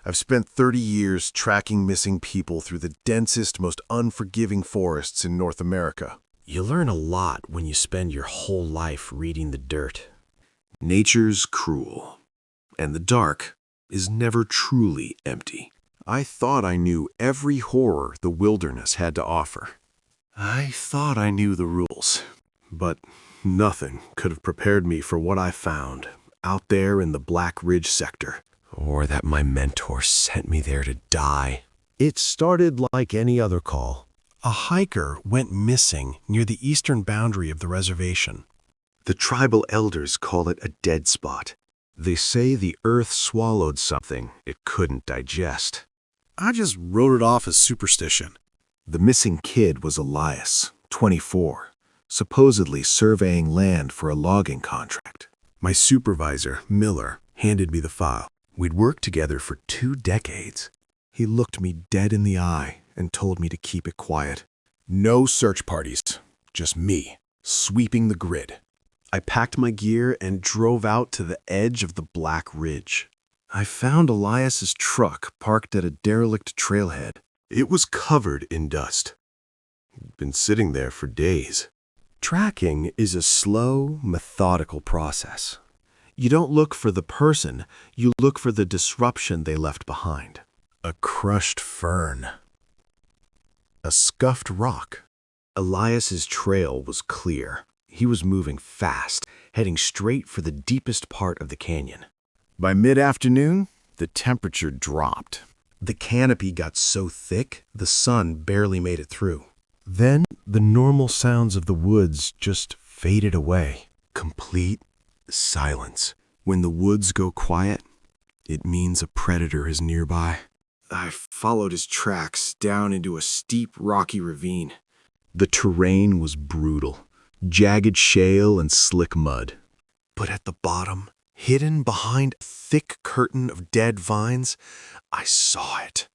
I've spent 30 years tracking missing people through the densest, most unforgiving forests in North America. You learn a lot when you spend your whole life reading the dirt. Nature's cruel, and the dark is never truly empty. I thought I knew every horror the wilderness had to offer. I thought I knew the rules, but nothing could have prepared me for what I found out there in the Black Ridge sector. Or that my mentor sent me there to die. It started like any other call. A hiker went missing near the eastern boundary of the reservation. The tribal elders call it a dead spot. They say the earth swallowed something it couldn't digest. I just wrote it off as superstition. The missing kid was Elias, 24, supposedly surveying land for a logging contract. My supervisor, Miller, handed me the file. We'd worked together for 2 decades. He looked me dead in the eye and told me to keep it quiet. No search parties, just me, sweeping the grid. I packed my gear and drove out to the edge of the Black Ridge. I found Elias's truck parked at a derelict trailhead. It was covered in dust. He'd been sitting there for days. Tracking is a slow, methodical process. You don't look for the person, you look for the disruption they left behind. A crushed fern. A scuffed rock. Elias's trail was clear. He was moving fast, heading straight for the deepest part of the canyon. By mid-afternoon, the temperature dropped. The canopy got so thick, the sun barely made it through. Then the normal sounds of the woods just faded away. Complete silence. When the woods go quiet, it means a predator is nearby. I followed his tracks down into a steep, rocky ravine. The terrain was brutal, jagged shale and slick mud. But at the bottom, hidden behind a thick curtain of dead vines, I saw it.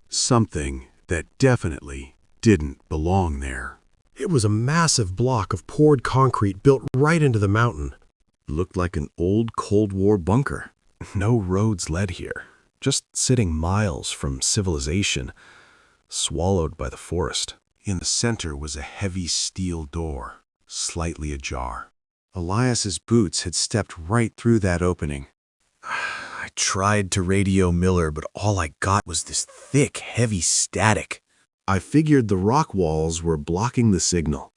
Something that definitely didn't belong there. It was a massive block of poured concrete built right into the mountain. Looked like an old Cold War bunker. No roads led here, just sitting miles from civilization, swallowed by the forest. In the center was a heavy steel door, slightly ajar. Elias's boots had stepped right through that opening. I tried to radio Miller, but all I got was this thick, heavy static. I figured the rock walls were blocking the signal.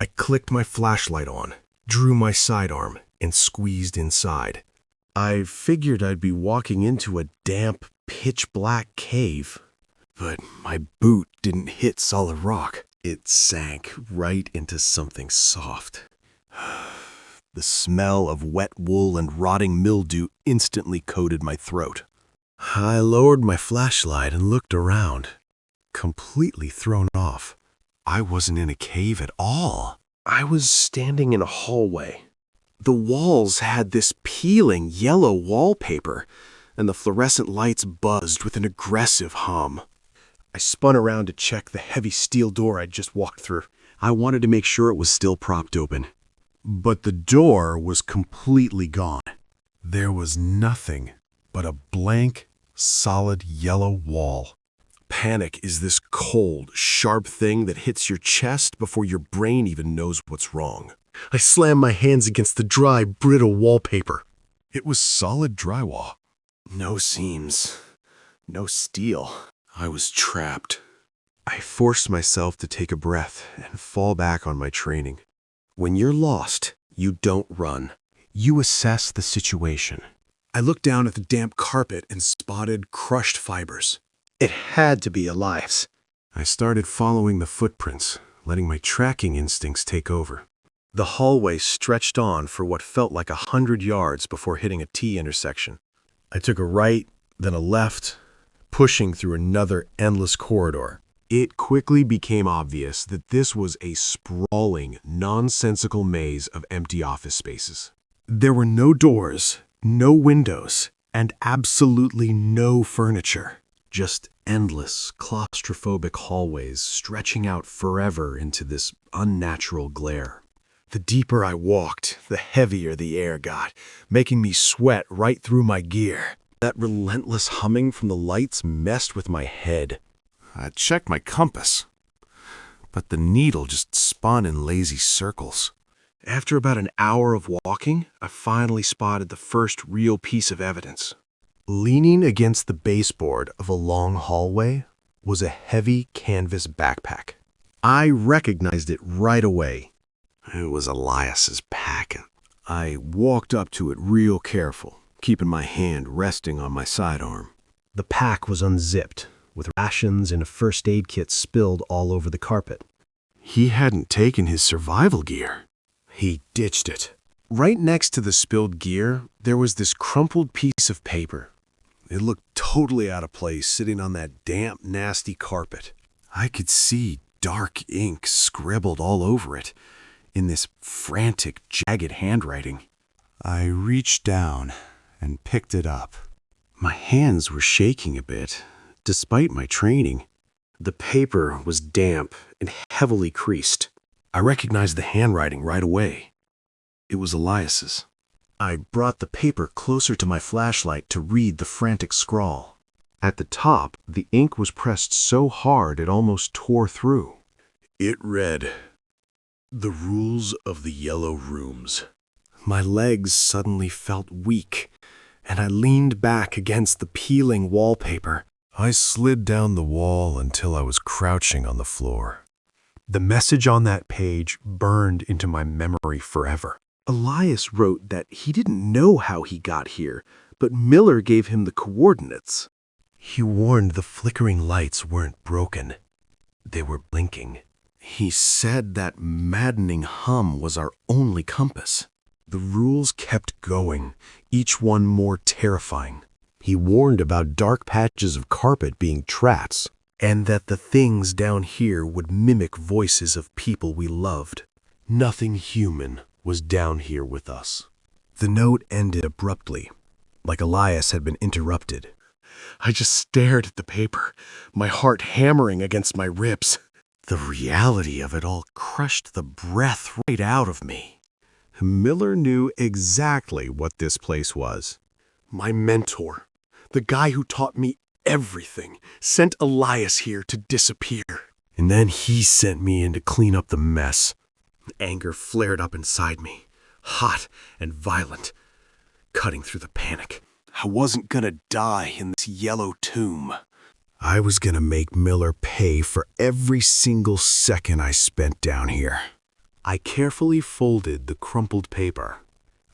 I clicked my flashlight on, drew my sidearm, and squeezed inside. I figured I'd be walking into a damp, pitch-black cave. But my boot didn't hit solid rock. It sank right into something soft. The smell of wet wool and rotting mildew instantly coated my throat. I lowered my flashlight and looked around, completely thrown off. I wasn't in a cave at all. I was standing in a hallway. The walls had this peeling yellow wallpaper, and the fluorescent lights buzzed with an aggressive hum. I spun around to check the heavy steel door I'd just walked through. I wanted to make sure it was still propped open. But the door was completely gone. There was nothing but a blank, solid yellow wall. Panic is this cold, sharp thing that hits your chest before your brain even knows what's wrong. I slammed my hands against the dry, brittle wallpaper. It was solid drywall. No seams, no steel. I was trapped. I forced myself to take a breath and fall back on my training. When you're lost, you don't run. You assess the situation. I looked down at the damp carpet and spotted crushed fibers. It had to be Elias. I started following the footprints, letting my tracking instincts take over. The hallway stretched on for what felt like 100 yards before hitting a T-intersection. I took a right, then a left, pushing through another endless corridor. It quickly became obvious that this was a sprawling, nonsensical maze of empty office spaces. There were no doors, no windows, and absolutely no furniture. Just endless, claustrophobic hallways stretching out forever into this unnatural glare. The deeper I walked, the heavier the air got, making me sweat right through my gear. That relentless humming from the lights messed with my head. I checked my compass, but the needle just spun in lazy circles. After about an hour of walking, I finally spotted the first real piece of evidence. Leaning against the baseboard of a long hallway was a heavy canvas backpack. I recognized it right away. It was Elias's pack. I walked up to it real careful, keeping my hand resting on my sidearm. The pack was unzipped, with rations and a first aid kit spilled all over the carpet. He hadn't taken his survival gear. He ditched it. Right next to the spilled gear, there was this crumpled piece of paper. It looked totally out of place sitting on that damp, nasty carpet. I could see dark ink scribbled all over it, in this frantic, jagged handwriting. I reached down and picked it up. My hands were shaking a bit, despite my training. The paper was damp and heavily creased. I recognized the handwriting right away. It was Elias's. I brought the paper closer to my flashlight to read the frantic scrawl. At the top, the ink was pressed so hard it almost tore through. It read, "The rules of the yellow rooms." My legs suddenly felt weak, and I leaned back against the peeling wallpaper. I slid down the wall until I was crouching on the floor. The message on that page burned into my memory forever. Elias wrote that he didn't know how he got here, but Miller gave him the coordinates. He warned the flickering lights weren't broken. They were blinking. He said that maddening hum was our only compass. The rules kept going, each one more terrifying. He warned about dark patches of carpet being traps, and that the things down here would mimic voices of people we loved. Nothing human was down here with us. The note ended abruptly, like Elias had been interrupted. I just stared at the paper, my heart hammering against my ribs. The reality of it all crushed the breath right out of me. Miller knew exactly what this place was. My mentor, the guy who taught me everything, sent Elias here to disappear. And then he sent me in to clean up the mess. Anger flared up inside me, hot and violent, cutting through the panic. I wasn't gonna die in this yellow tomb. I was gonna make Miller pay for every single second I spent down here. I carefully folded the crumpled paper.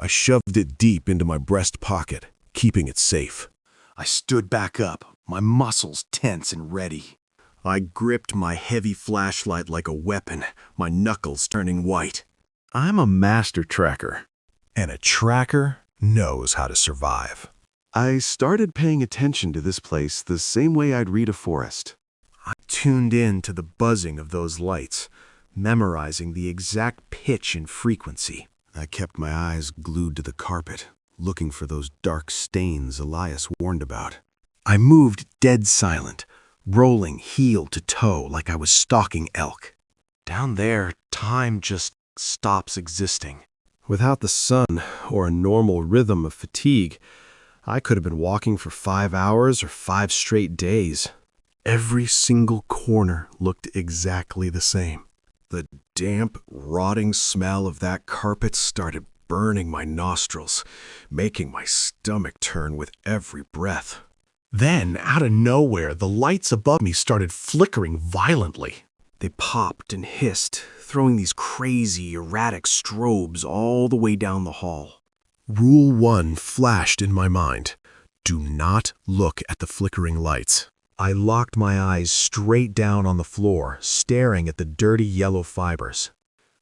I shoved it deep into my breast pocket, keeping it safe. I stood back up, my muscles tense and ready. I gripped my heavy flashlight like a weapon, my knuckles turning white. I'm a master tracker, and a tracker knows how to survive. I started paying attention to this place the same way I'd read a forest. I tuned in to the buzzing of those lights, memorizing the exact pitch and frequency. I kept my eyes glued to the carpet, looking for those dark stains Elias warned about. I moved dead silent, rolling heel to toe like I was stalking elk. Down there, time just stops existing. Without the sun or a normal rhythm of fatigue, I could have been walking for 5 hours or 5 straight days. Every single corner looked exactly the same. The damp, rotting smell of that carpet started burning my nostrils, making my stomach turn with every breath. Then, out of nowhere, the lights above me started flickering violently. They popped and hissed, throwing these crazy, erratic strobes all the way down the hall. Rule 1 flashed in my mind. Do not look at the flickering lights. I locked my eyes straight down on the floor, staring at the dirty yellow fibers.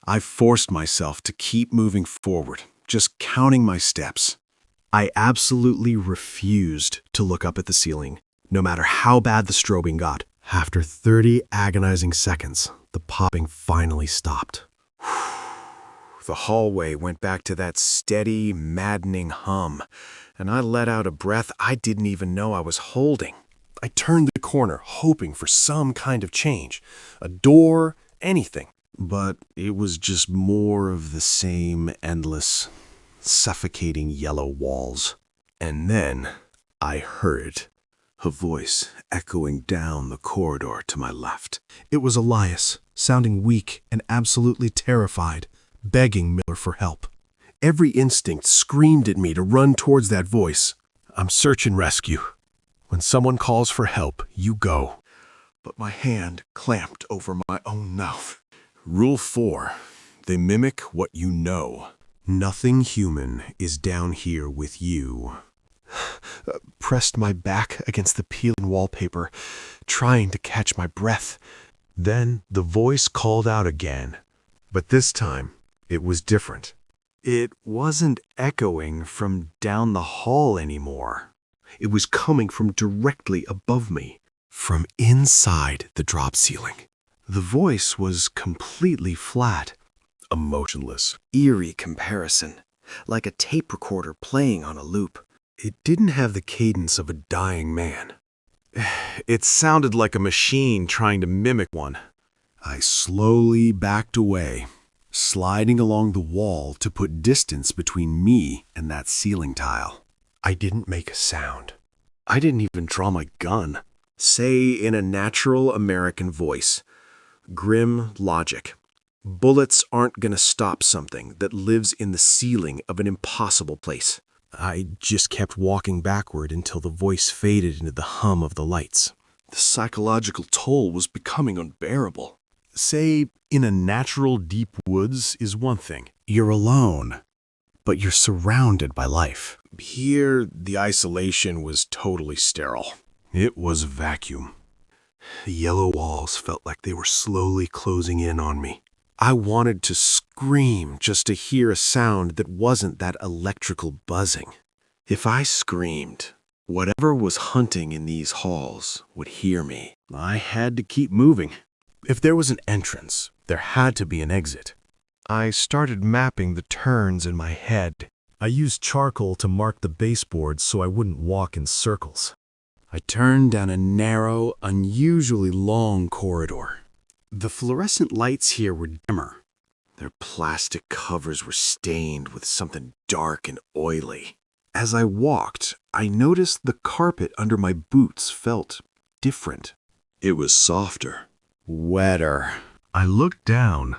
I forced myself to keep moving forward, just counting my steps. I absolutely refused to look up at the ceiling, no matter how bad the strobing got. After 30 agonizing seconds, the popping finally stopped. The hallway went back to that steady, maddening hum, and I let out a breath I didn't even know I was holding. I turned the corner, hoping for some kind of change, a door, anything. But it was just more of the same endless, suffocating yellow walls. And then I heard her voice echoing down the corridor to my left. It was Elias, sounding weak and absolutely terrified, begging Miller for help. Every instinct screamed at me to run towards that voice. I'm search and rescue. When someone calls for help, you go. But my hand clamped over my own mouth. Rule 4. They mimic what you know. Nothing human is down here with you. Pressed my back against the peeling wallpaper, trying to catch my breath. Then the voice called out again, but this time it was different. It wasn't echoing from down the hall anymore. It was coming from directly above me, from inside the drop ceiling. The voice was completely flat, emotionless. Eerie comparison, like a tape recorder playing on a loop. It didn't have the cadence of a dying man. It sounded like a machine trying to mimic one. I slowly backed away, sliding along the wall to put distance between me and that ceiling tile. I didn't make a sound. I didn't even draw my gun. Say in a natural American voice, grim logic. Bullets aren't gonna stop something that lives in the ceiling of an impossible place. I just kept walking backward until the voice faded into the hum of the lights. The psychological toll was becoming unbearable. Say, in a natural deep woods is one thing. You're alone, but you're surrounded by life. Here, the isolation was totally sterile. It was a vacuum. The yellow walls felt like they were slowly closing in on me. I wanted to scream just to hear a sound that wasn't that electrical buzzing. If I screamed, whatever was hunting in these halls would hear me. I had to keep moving. If there was an entrance, there had to be an exit. I started mapping the turns in my head. I used charcoal to mark the baseboards so I wouldn't walk in circles. I turned down a narrow, unusually long corridor. The fluorescent lights here were dimmer. Their plastic covers were stained with something dark and oily. As I walked, I noticed the carpet under my boots felt different. It was softer, wetter. I looked down.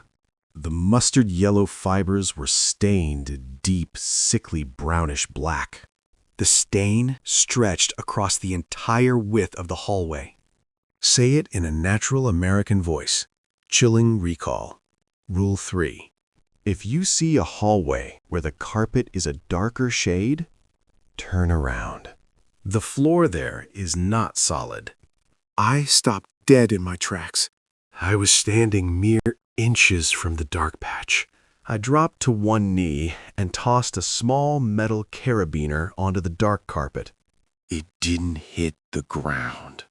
The mustard yellow fibers were stained a deep, sickly brownish black. The stain stretched across the entire width of the hallway. Say it in a natural American voice. Chilling recall. Rule 3. If you see a hallway where the carpet is a darker shade, turn around. The floor there is not solid. I stopped dead in my tracks. I was standing mere inches from the dark patch. I dropped to one knee and tossed a small metal carabiner onto the dark carpet. It didn't hit the ground.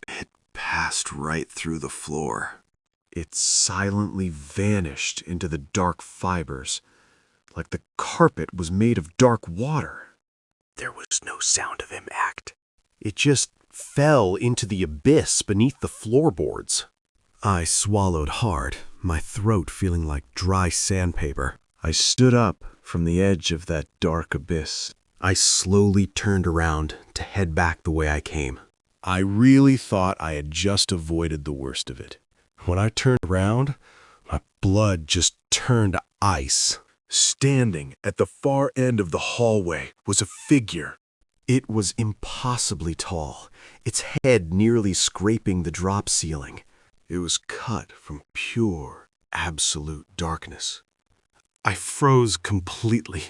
It passed right through the floor. It silently vanished into the dark fibers, like the carpet was made of dark water. There was no sound of impact. It just fell into the abyss beneath the floorboards. I swallowed hard, my throat feeling like dry sandpaper. I stood up from the edge of that dark abyss. I slowly turned around to head back the way I came. I really thought I had just avoided the worst of it. When I turned around, my blood just turned to ice. Standing at the far end of the hallway was a figure. It was impossibly tall, its head nearly scraping the drop ceiling. It was cut from pure, absolute darkness. I froze completely.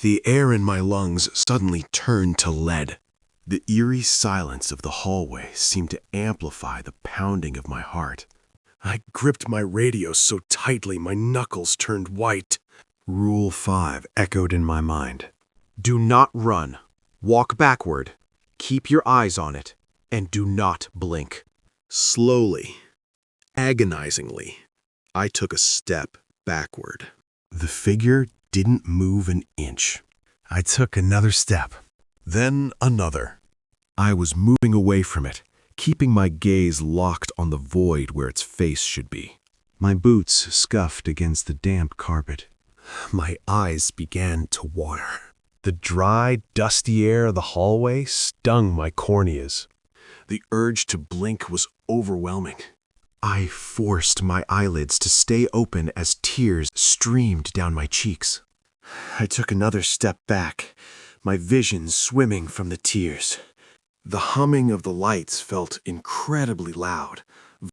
The air in my lungs suddenly turned to lead. The eerie silence of the hallway seemed to amplify the pounding of my heart. I gripped my radio so tightly my knuckles turned white. Rule 5 echoed in my mind. Do not run. Walk backward. Keep your eyes on it. And do not blink. Slowly, agonizingly, I took a step backward. The figure didn't move an inch. I took another step, then another. I was moving away from it, keeping my gaze locked on the void where its face should be. My boots scuffed against the damp carpet. My eyes began to water. The dry, dusty air of the hallway stung my corneas. The urge to blink was overwhelming. I forced my eyelids to stay open as tears streamed down my cheeks. I took another step back, my vision swimming from the tears. The humming of the lights felt incredibly loud,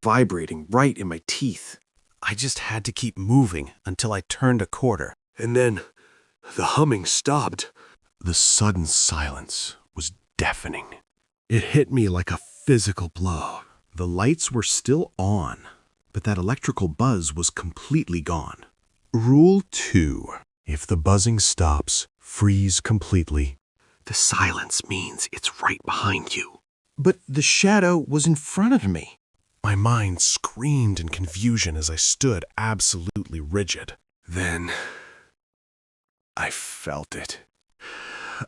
vibrating right in my teeth. I just had to keep moving until I turned a corner. And then the humming stopped. The sudden silence was deafening. It hit me like a physical blow. The lights were still on, but that electrical buzz was completely gone. Rule 2. If the buzzing stops, freeze completely. The silence means it's right behind you. But the shadow was in front of me. My mind screamed in confusion as I stood absolutely rigid. Then I felt it.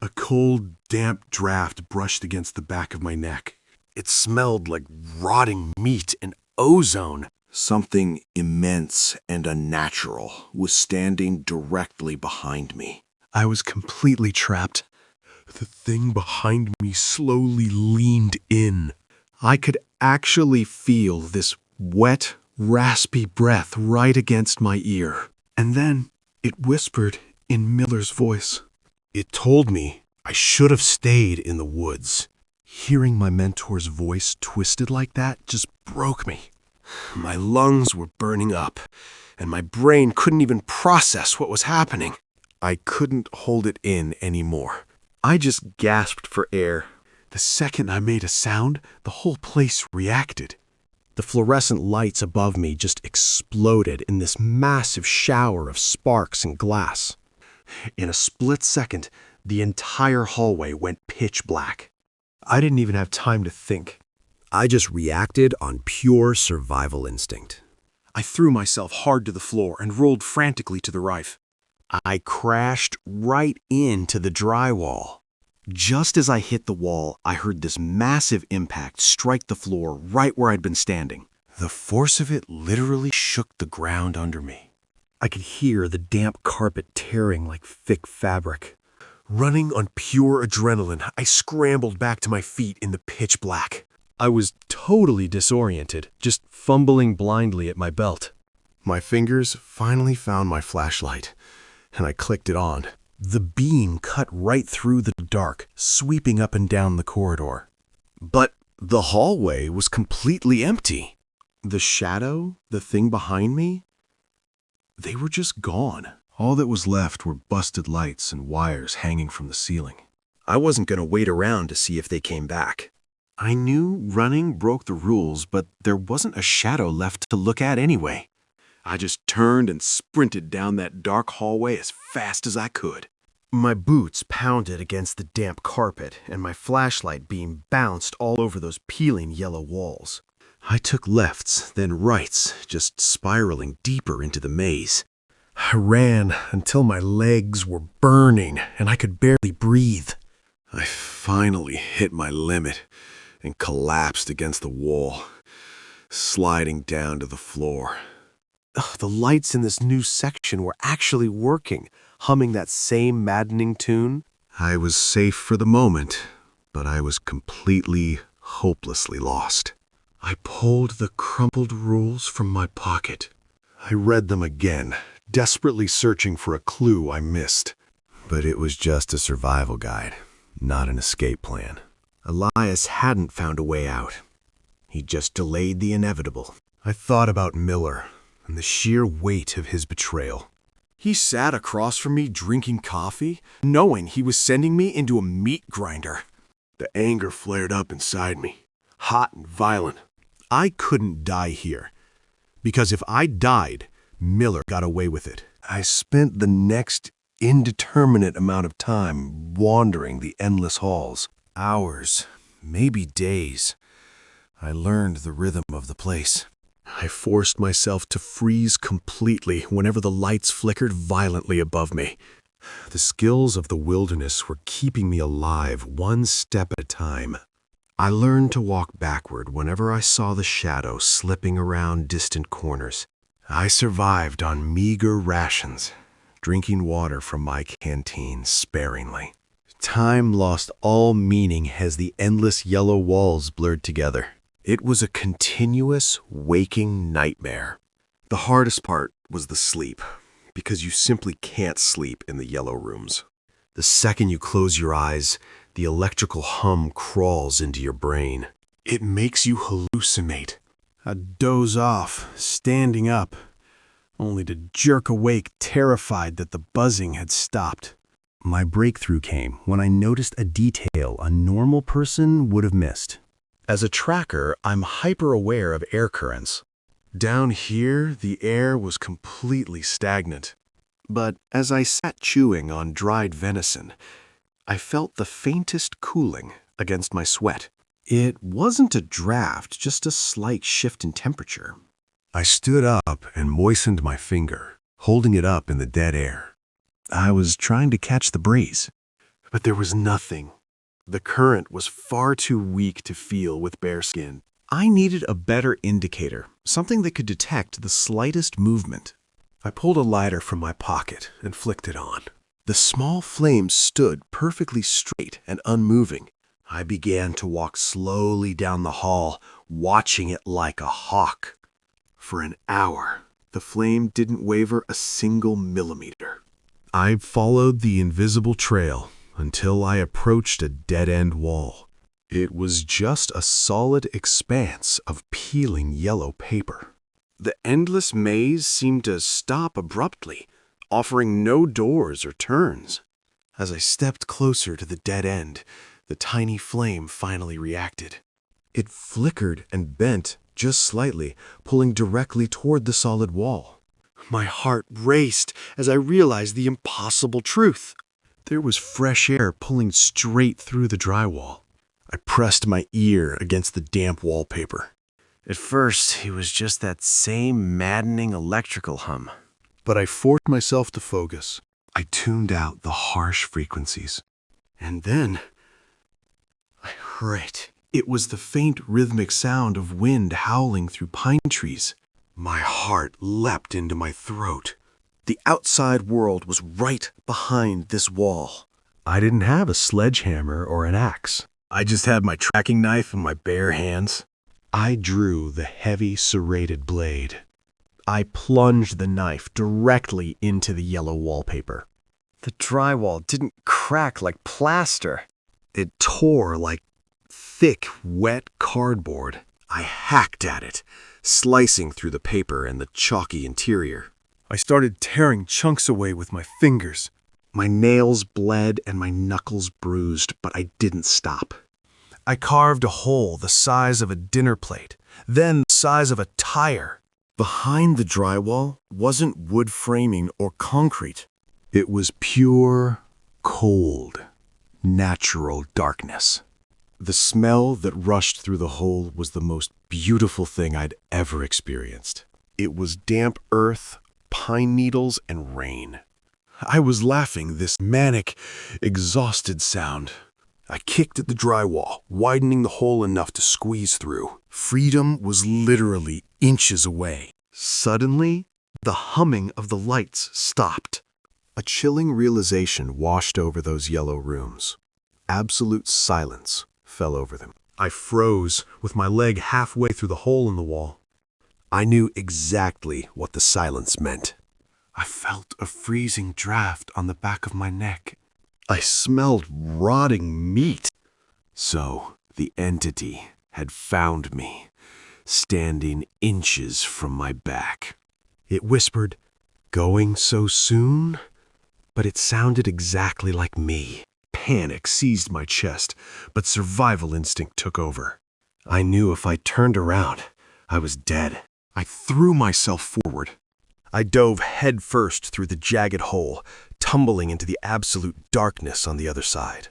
A cold, damp draft brushed against the back of my neck. It smelled like rotting meat and ozone. Something immense and unnatural was standing directly behind me. I was completely trapped. The thing behind me slowly leaned in. I could actually feel this wet, raspy breath right against my ear. And then it whispered in Miller's voice. It told me I should have stayed in the woods. Hearing my mentor's voice twisted like that just broke me. My lungs were burning up, and my brain couldn't even process what was happening. I couldn't hold it in anymore. I just gasped for air. The second I made a sound, the whole place reacted. The fluorescent lights above me just exploded in this massive shower of sparks and glass. In a split second, the entire hallway went pitch black. I didn't even have time to think. I just reacted on pure survival instinct. I threw myself hard to the floor and rolled frantically to the right. I crashed right into the drywall. Just as I hit the wall, I heard this massive impact strike the floor right where I'd been standing. The force of it literally shook the ground under me. I could hear the damp carpet tearing like thick fabric. Running on pure adrenaline, I scrambled back to my feet in the pitch black. I was totally disoriented, just fumbling blindly at my belt. My fingers finally found my flashlight, and I clicked it on. The beam cut right through the dark, sweeping up and down the corridor. But the hallway was completely empty. The shadow, the thing behind me, they were just gone. All that was left were busted lights and wires hanging from the ceiling. I wasn't going to wait around to see if they came back. I knew running broke the rules, but there wasn't a shadow left to look at anyway. I just turned and sprinted down that dark hallway as fast as I could. My boots pounded against the damp carpet, and my flashlight beam bounced all over those peeling yellow walls. I took lefts, then rights, just spiraling deeper into the maze. I ran until my legs were burning and I could barely breathe. I finally hit my limit and collapsed against the wall, sliding down to the floor. The lights in this new section were actually working, humming that same maddening tune. I was safe for the moment, but I was completely, hopelessly lost. I pulled the crumpled rules from my pocket. I read them again, desperately searching for a clue I missed. But it was just a survival guide, not an escape plan. Elias hadn't found a way out. He just delayed the inevitable. I thought about Miller and the sheer weight of his betrayal. He sat across from me drinking coffee, knowing he was sending me into a meat grinder. The anger flared up inside me, hot and violent. I couldn't die here, because if I died, Miller got away with it. I spent the next indeterminate amount of time wandering the endless halls. Hours, maybe days. I learned the rhythm of the place. I forced myself to freeze completely whenever the lights flickered violently above me. The skills of the wilderness were keeping me alive one step at a time. I learned to walk backward whenever I saw the shadow slipping around distant corners. I survived on meager rations, drinking water from my canteen sparingly. Time lost all meaning as the endless yellow walls blurred together. It was a continuous, waking nightmare. The hardest part was the sleep, because you simply can't sleep in the yellow rooms. The second you close your eyes, the electrical hum crawls into your brain. It makes you hallucinate. I'd doze off, standing up, only to jerk awake terrified that the buzzing had stopped. My breakthrough came when I noticed a detail a normal person would have missed. As a tracker, I'm hyper-aware of air currents. Down here, the air was completely stagnant. But as I sat chewing on dried venison, I felt the faintest cooling against my sweat. It wasn't a draft, just a slight shift in temperature. I stood up and moistened my finger, holding it up in the dead air. I was trying to catch the breeze, but there was nothing. The current was far too weak to feel with bare skin. I needed a better indicator, something that could detect the slightest movement. I pulled a lighter from my pocket and flicked it on. The small flame stood perfectly straight and unmoving. I began to walk slowly down the hall, watching it like a hawk. For an hour, the flame didn't waver a single millimeter. I followed the invisible trail until I approached a dead-end wall. It was just a solid expanse of peeling yellow paper. The endless maze seemed to stop abruptly, offering no doors or turns. As I stepped closer to the dead end, the tiny flame finally reacted. It flickered and bent just slightly, pulling directly toward the solid wall. My heart raced as I realized the impossible truth. There was fresh air pulling straight through the drywall. I pressed my ear against the damp wallpaper. At first, it was just that same maddening electrical hum. But I forced myself to focus. I tuned out the harsh frequencies. And then I heard it. It was the faint rhythmic sound of wind howling through pine trees. My heart leapt into my throat. The outside world was right behind this wall. I didn't have a sledgehammer or an axe. I just had my tracking knife in my bare hands. I drew the heavy, serrated blade. I plunged the knife directly into the yellow wallpaper. The drywall didn't crack like plaster. It tore like thick, wet cardboard. I hacked at it, slicing through the paper and the chalky interior. I started tearing chunks away with my fingers. My nails bled and my knuckles bruised, but I didn't stop. I carved a hole the size of a dinner plate, then the size of a tire. Behind the drywall wasn't wood framing or concrete. It was pure, cold, natural darkness. The smell that rushed through the hole was the most beautiful thing I'd ever experienced. It was damp earth, pine needles, and rain. I was laughing this manic, exhausted sound. I kicked at the drywall, widening the hole enough to squeeze through. Freedom was literally inches away. Suddenly, the humming of the lights stopped. A chilling realization washed over those yellow rooms. Absolute silence fell over them. I froze with my leg halfway through the hole in the wall. I knew exactly what the silence meant. I felt a freezing draft on the back of my neck. I smelled rotting meat. So the entity had found me, standing inches from my back. It whispered, "Going so soon?" But it sounded exactly like me. Panic seized my chest, but survival instinct took over. I knew if I turned around, I was dead. I threw myself forward. I dove headfirst through the jagged hole, tumbling into the absolute darkness on the other side.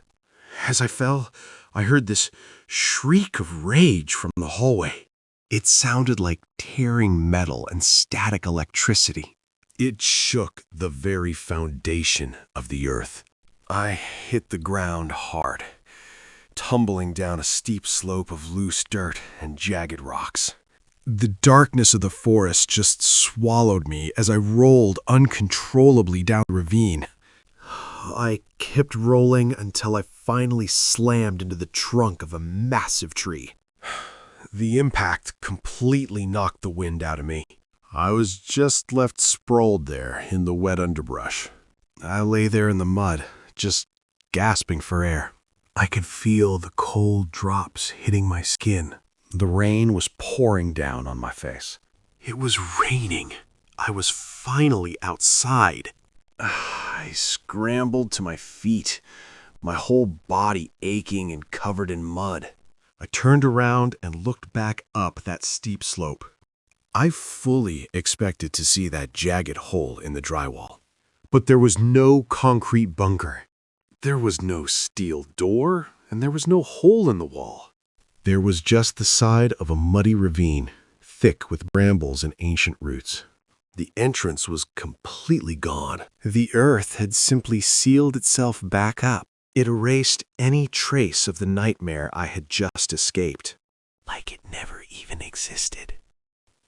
As I fell, I heard this shriek of rage from the hallway. It sounded like tearing metal and static electricity. It shook the very foundation of the earth. I hit the ground hard, tumbling down a steep slope of loose dirt and jagged rocks. The darkness of the forest just swallowed me as I rolled uncontrollably down the ravine. I kept rolling until I finally slammed into the trunk of a massive tree. The impact completely knocked the wind out of me. I was just left sprawled there in the wet underbrush. I lay there in the mud, just gasping for air. I could feel the cold drops hitting my skin. The rain was pouring down on my face. It was raining. I was finally outside. I scrambled to my feet, my whole body aching and covered in mud. I turned around and looked back up that steep slope. I fully expected to see that jagged hole in the drywall. But there was no concrete bunker. There was no steel door, and there was no hole in the wall. There was just the side of a muddy ravine, thick with brambles and ancient roots. The entrance was completely gone. The earth had simply sealed itself back up. It erased any trace of the nightmare I had just escaped. Like it never even existed.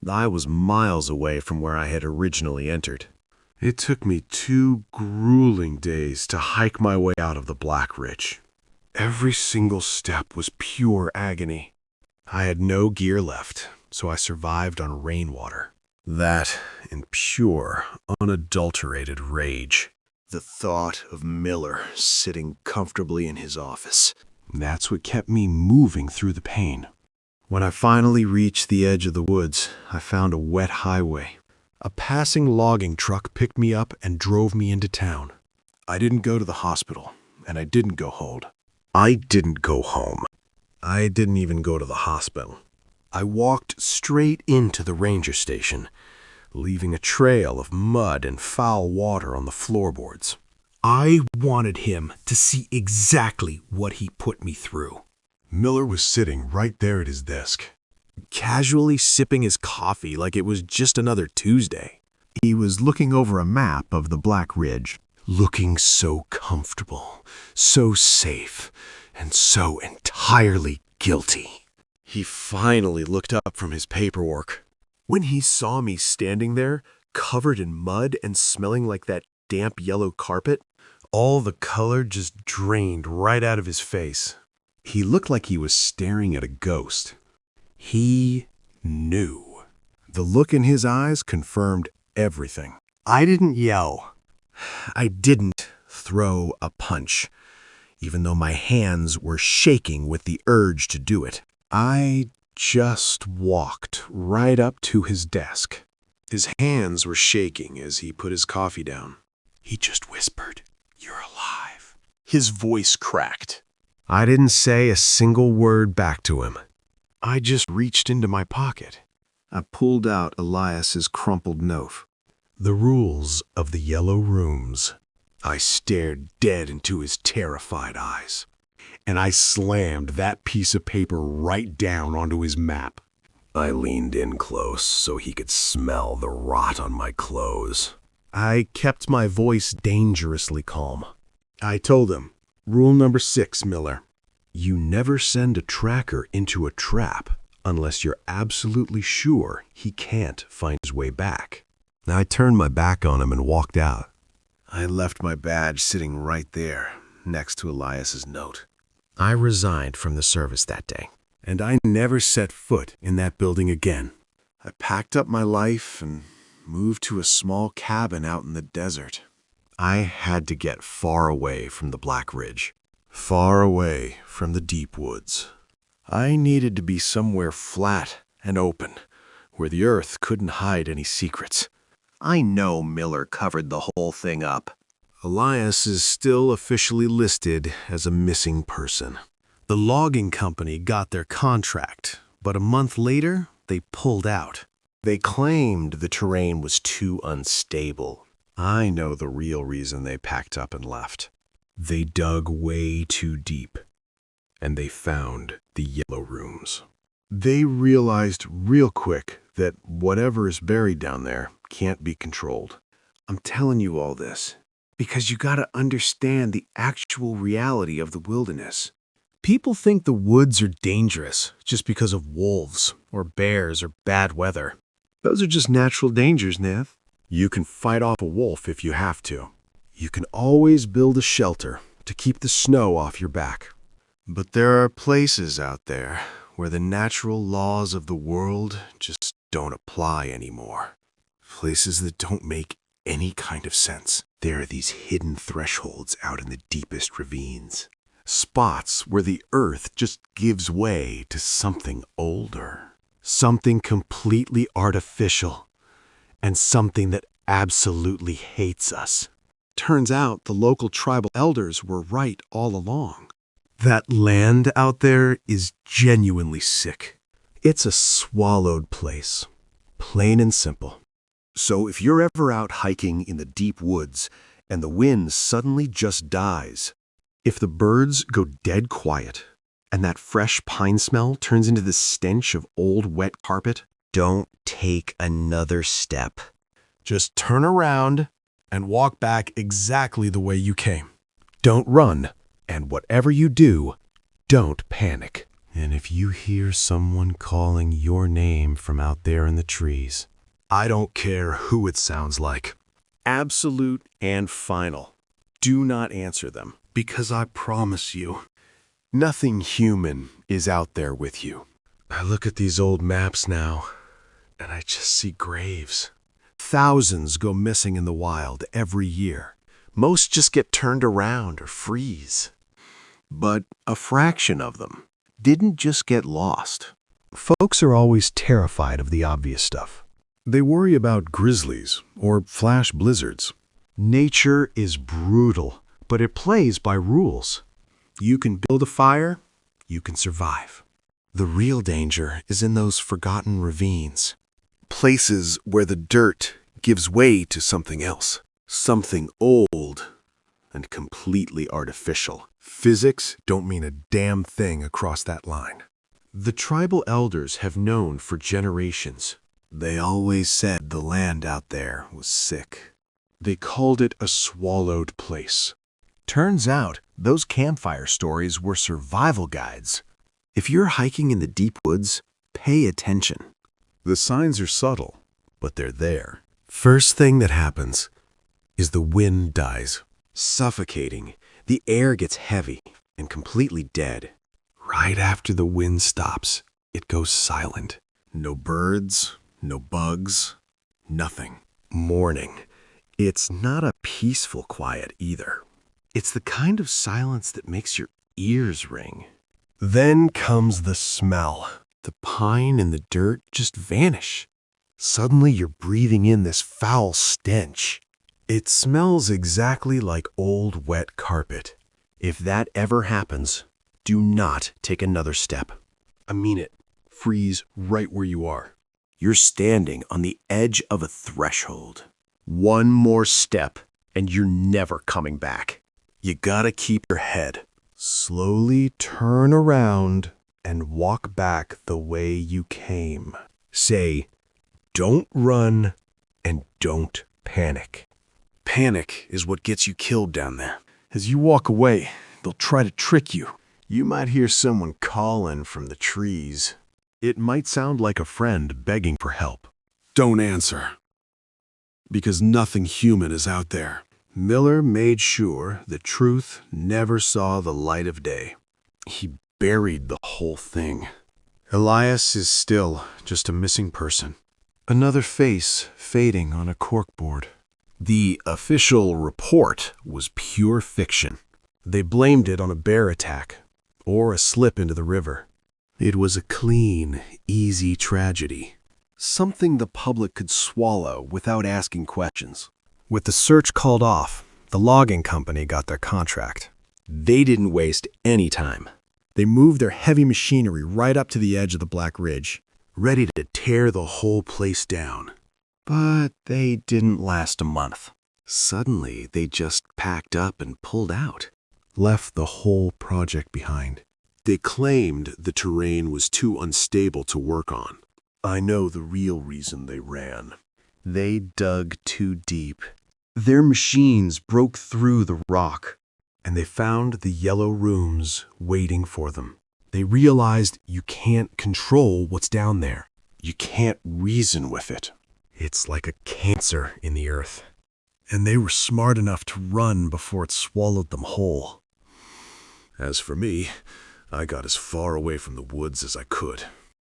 I was miles away from where I had originally entered. It took me 2 grueling days to hike my way out of the Black Ridge. Every single step was pure agony. I had no gear left, so I survived on rainwater. That and pure, unadulterated rage. The thought of Miller sitting comfortably in his office. That's what kept me moving through the pain. When I finally reached the edge of the woods, I found a wet highway. A passing logging truck picked me up and drove me into town. I didn't go to the hospital, and I didn't go home. I didn't go home. I didn't even go to the hospital. I walked straight into the ranger station, leaving a trail of mud and foul water on the floorboards. I wanted him to see exactly what he put me through. Miller was sitting right there at his desk. Casually sipping his coffee like it was just another Tuesday. He was looking over a map of the Black Ridge. Looking so comfortable, so safe, and so entirely guilty. He finally looked up from his paperwork. When he saw me standing there, covered in mud and smelling like that damp yellow carpet, all the color just drained right out of his face. He looked like he was staring at a ghost. He knew. The look in his eyes confirmed everything. I didn't yell. I didn't throw a punch, even though my hands were shaking with the urge to do it. I just walked right up to his desk. His hands were shaking as he put his coffee down. He just whispered, "You're alive." His voice cracked. I didn't say a single word back to him. I just reached into my pocket. I pulled out Elias's crumpled note. The rules of the yellow rooms. I stared dead into his terrified eyes. And I slammed that piece of paper right down onto his map. I leaned in close so he could smell the rot on my clothes. I kept my voice dangerously calm. I told him, "Rule number 6, Miller. You never send a tracker into a trap unless you're absolutely sure he can't find his way back." I turned my back on him and walked out. I left my badge sitting right there, next to Elias's note. I resigned from the service that day, and I never set foot in that building again. I packed up my life and moved to a small cabin out in the desert. I had to get far away from the Black Ridge, far away from the deep woods. I needed to be somewhere flat and open, where the earth couldn't hide any secrets. I know Miller covered the whole thing up. Elias is still officially listed as a missing person. The logging company got their contract, but a month later, they pulled out. They claimed the terrain was too unstable. I know the real reason they packed up and left. They dug way too deep, and they found the yellow rooms. They realized real quick that whatever is buried down there can't be controlled. I'm telling you all this because you gotta understand the actual reality of the wilderness. People think the woods are dangerous just because of wolves or bears or bad weather. Those are just natural dangers, Nath. You can fight off a wolf if you have to. You can always build a shelter to keep the snow off your back. But there are places out there where the natural laws of the world just don't apply anymore. Places that don't make any kind of sense. There are these hidden thresholds out in the deepest ravines. Spots where the earth just gives way to something older. Something completely artificial. And something that absolutely hates us. Turns out the local tribal elders were right all along. That land out there is genuinely sick. It's a swallowed place. Plain and simple. So if you're ever out hiking in the deep woods and the wind suddenly just dies, if the birds go dead quiet and that fresh pine smell turns into the stench of old wet carpet, Don't take another step. Just turn around and walk back exactly the way you came. Don't run, and whatever you do, don't panic. And if you hear someone calling your name from out there in the trees, I don't care who it sounds like. absolute and final, do not answer them. Because I promise you, Nothing human is out there with you. I look at these old maps now, and I just see graves. Thousands go missing in the wild every year. Most just get turned around or freeze. But a fraction of them didn't just get lost. folks are always terrified of the obvious stuff. They worry about grizzlies or flash blizzards. Nature is brutal, but it plays by rules. You can build a fire, you can survive. The real danger is in those forgotten ravines. Places where the dirt gives way to something else. Something old and completely artificial. Physics don't mean a damn thing across that line. The tribal elders have known for generations. They always said the land out there was sick. They called it a swallowed place. Turns out, those campfire stories were survival guides. If you're hiking in the deep woods, pay attention. The signs are subtle, but they're there. First thing that happens is the wind dies. Suffocating, the air gets heavy and completely dead. Right after the wind stops, it goes silent. No birds, no bugs, nothing. Morning. It's not a peaceful quiet either. It's the kind of silence that makes your ears ring. Then comes the smell. The pine and the dirt just vanish. Suddenly you're breathing in this foul stench. It smells exactly like old wet carpet. If that ever happens, do not take another step. I mean it. Freeze right where you are. You're standing on the edge of a threshold. One more step, and you're never coming back. You gotta keep your head. Slowly turn around and walk back the way you came. Say, don't run and don't panic. Panic is what gets you killed down there. As you walk away, they'll try to trick you. You might hear someone calling from the trees. It might sound like a friend begging for help. Don't answer. Because nothing human is out there. Miller made sure the truth never saw the light of day. He buried the whole thing. Elias is still just a missing person. Another face fading on a corkboard. The official report was pure fiction. They blamed it on a bear attack or a slip into the river. It was a clean, easy tragedy. Something the public could swallow without asking questions. With the search called off, the logging company got their contract. They didn't waste any time. They moved their heavy machinery right up to the edge of the Black Ridge, ready to tear the whole place down. but they didn't last a month. Suddenly, they just packed up and pulled out. Left the whole project behind. They claimed the terrain was too unstable to work on. I know the real reason they ran. They dug too deep. Their machines broke through the rock, And they found the yellow rooms waiting for them. They realized you can't control what's down there. You can't reason with it. It's like a cancer in the earth. And they were smart enough to run before it swallowed them whole. As for me, I got as far away from the woods as I could.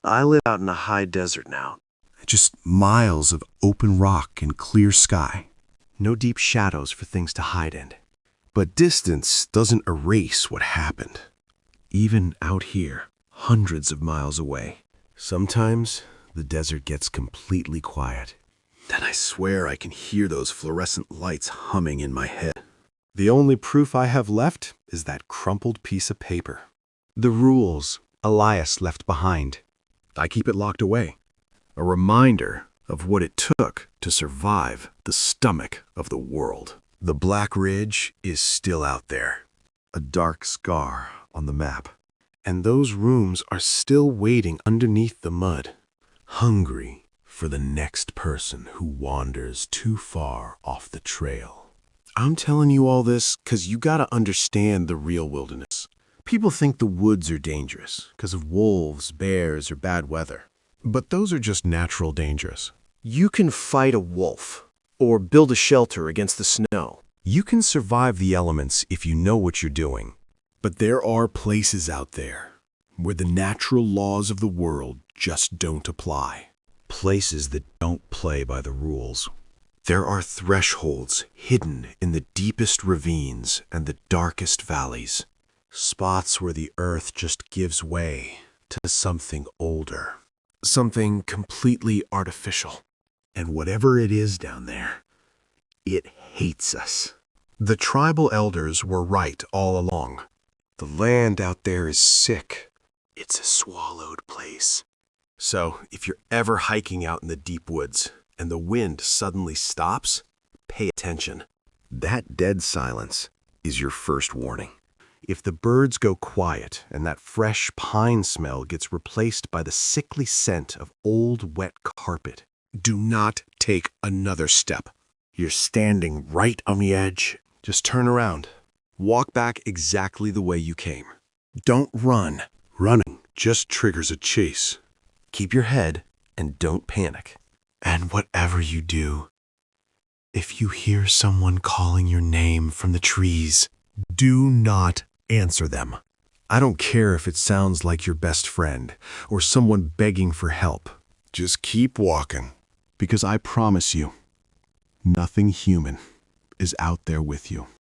I live out in a high desert now. Just miles of open rock and clear sky. No deep shadows for things to hide in. But distance doesn't erase what happened. Even out here, hundreds of miles away, sometimes the desert gets completely quiet. Then I swear I can hear those fluorescent lights humming in my head. The only proof I have left is that crumpled piece of paper. The rules Elias left behind. I keep it locked away. A reminder of what it took to survive the stomach of the world. The Black Ridge is still out there, a dark scar on the map. And those rooms are still waiting underneath the mud, hungry for the next person who wanders too far off the trail. I'm telling you all this because you gotta understand the real wilderness. People think the woods are dangerous because of wolves, bears, or bad weather. But those are just natural dangers. You can fight a wolf or build a shelter against the snow. You can survive the elements if you know what you're doing. But there are places out there where the natural laws of the world just don't apply. Places that don't play by the rules. There are thresholds hidden in the deepest ravines and the darkest valleys. Spots where the earth just gives way to something older. Something completely artificial. And whatever it is down there, it hates us. The tribal elders were right all along. The land out there is sick. It's a swallowed place. So, if you're ever hiking out in the deep woods and the wind suddenly stops, pay attention. That dead silence is your first warning. If the birds go quiet and that fresh pine smell gets replaced by the sickly scent of old wet carpet, do not take another step. You're standing right on the edge. Just turn around. Walk back exactly the way you came. Don't run. Running just triggers a chase. Keep your head and don't panic. And whatever you do, if you hear someone calling your name from the trees, do not answer them. I don't care if it sounds like your best friend or someone begging for help. Just keep walking, because I promise you, nothing human is out there with you.